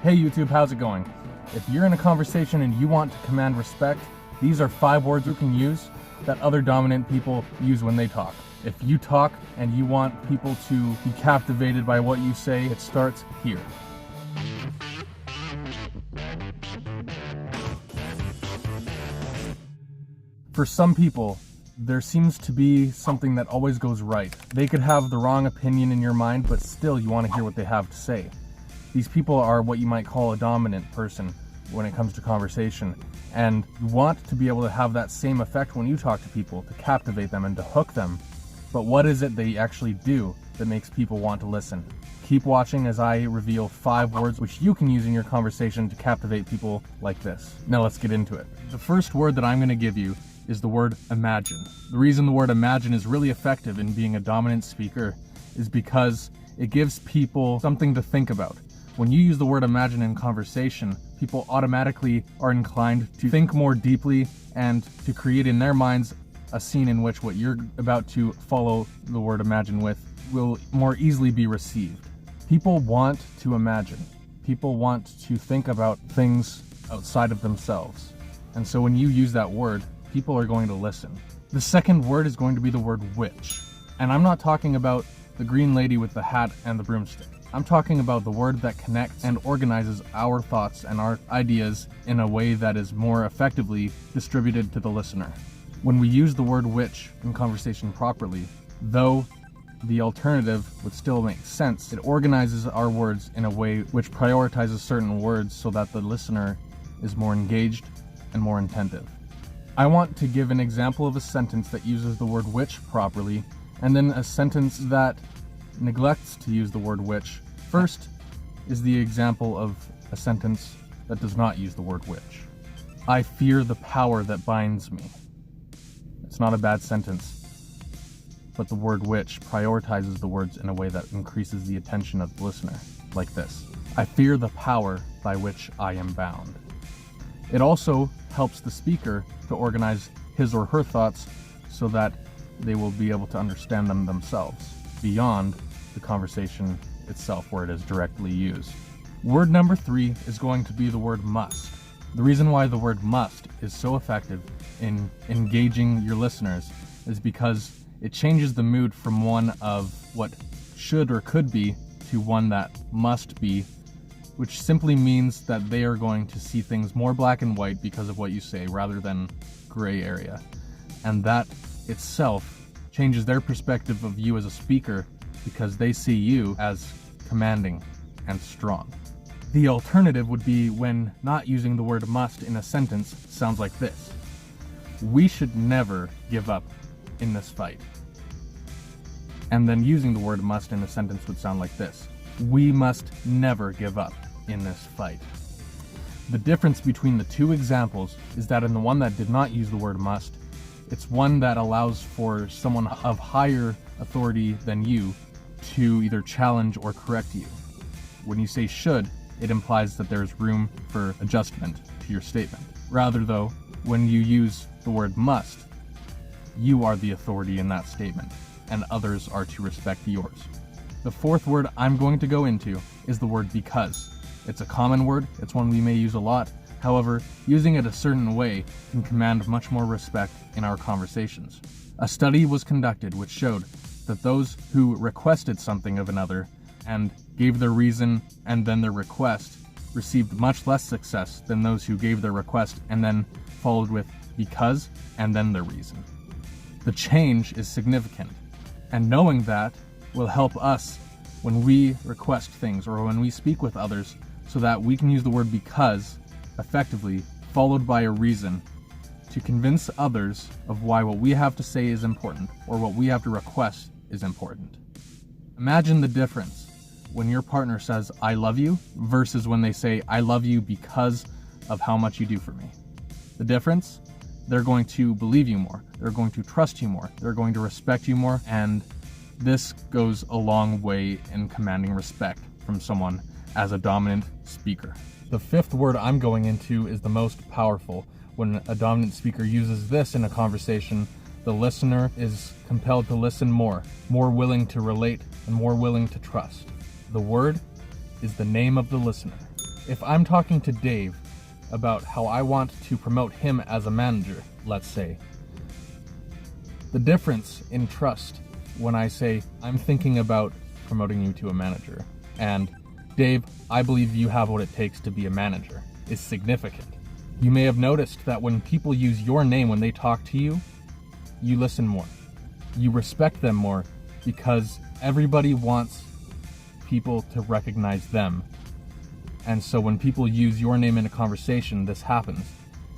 Hey YouTube, how's it going? If you're in a conversation and you want to command respect, these are 5 words you can use that other dominant people use when they talk. If you talk and you want people to be captivated by what you say, it starts here. For some people, there seems to be something that always goes right. They could have the wrong opinion in your mind, but still you want to hear what they have to say. These people are what you might call a dominant person when it comes to conversation, and you want to be able to have that same effect when you talk to people, to captivate them and to hook them. But what is it they actually do that makes people want to listen? Keep watching as I reveal 5 words which you can use in your conversation to captivate people like this. Now let's get into it. The first word that I'm going to give you is the word imagine. The reason the word imagine is really effective in being a dominant speaker is because it gives people something to think about. When you use the word imagine in conversation, people automatically are inclined to think more deeply and to create in their minds a scene in which what you're about to follow the word imagine with will more easily be received. People want to imagine. People want to think about things outside of themselves. And so when you use that word, people are going to listen. The second word is going to be the word witch. And I'm not talking about the green lady with the hat and the broomstick. I'm talking about the word that connects and organizes our thoughts and our ideas in a way that is more effectively distributed to the listener. When we use the word witch in conversation properly, though the alternative would still make sense, it organizes our words in a way which prioritizes certain words so that the listener is more engaged and more attentive. I want to give an example of a sentence that uses the word witch properly, and then a sentence that neglects to use the word witch. First is the example of a sentence that does not use the word witch. I fear the power that binds me. It's not a bad sentence, but the word witch prioritizes the words in a way that increases the attention of the listener, like this. I fear the power by which I am bound. It also helps the speaker to organize his or her thoughts so that they will be able to understand them themselves, beyond the conversation itself where it is directly used. Word number 3 is going to be the word must. The reason why the word must is so effective in engaging your listeners is because it changes the mood from one of what should or could be to one that must be, which simply means that they are going to see things more black and white because of what you say rather than gray area. And that itself changes their perspective of you as a speaker because they see you as commanding and strong. The alternative would be when not using the word must in a sentence sounds like this. We should never give up in this fight. And then using the word must in a sentence would sound like this. We must never give up in this fight. The difference between the two examples is that in the one that did not use the word must, it's one that allows for someone of higher authority than you to either challenge or correct you. When you say should, it implies that there's room for adjustment to your statement. Rather though, when you use the word must, you are the authority in that statement, and others are to respect yours. The fourth word I'm going to go into is the word because. It's a common word, it's one we may use a lot. However, using it a certain way can command much more respect in our conversations. A study was conducted which showed that those who requested something of another and gave their reason and then their request received much less success than those who gave their request and then followed with because and then their reason. The change is significant, and knowing that will help us when we request things or when we speak with others so that we can use the word because effectively, followed by a reason, to convince others of why what we have to say is important or what we have to request is important. Imagine the difference when your partner says, I love you, versus when they say, I love you because of how much you do for me. The difference? They're going to believe you more. They're going to trust you more. They're going to respect you more. And this goes a long way in commanding respect from someone as a dominant speaker. The fifth word I'm going into is the most powerful. When a dominant speaker uses this in a conversation, the listener is compelled to listen more willing to relate, and more willing to trust. The word is the name of the listener. If I'm talking to Dave about how I want to promote him as a manager, let's say, the difference in trust when I say, I'm thinking about promoting you to a manager, and Dave, I believe you have what it takes to be a manager, is significant. You may have noticed that when people use your name when they talk to you, you listen more. You respect them more because everybody wants people to recognize them. And so when people use your name in a conversation, this happens.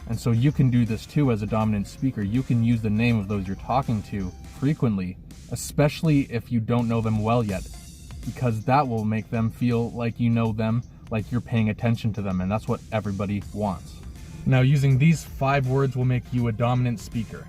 And so you can do this too as a dominant speaker. You can use the name of those you're talking to frequently, especially if you don't know them well yet, because that will make them feel like you know them, like you're paying attention to them, and that's what everybody wants. Now, using these 5 words will make you a dominant speaker.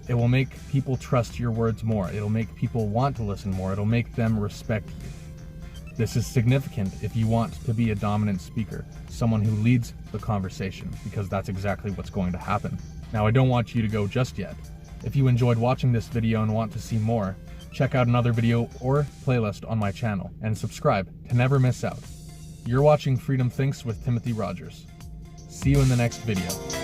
It will make people trust your words more. It'll make people want to listen more. It'll make them respect you. This is significant if you want to be a dominant speaker, someone who leads the conversation, because that's exactly what's going to happen. Now, I don't want you to go just yet. If you enjoyed watching this video and want to see more, check out another video or playlist on my channel, and subscribe to never miss out. You're watching Freedom Thinks with Timothy Rogers. See you in the next video.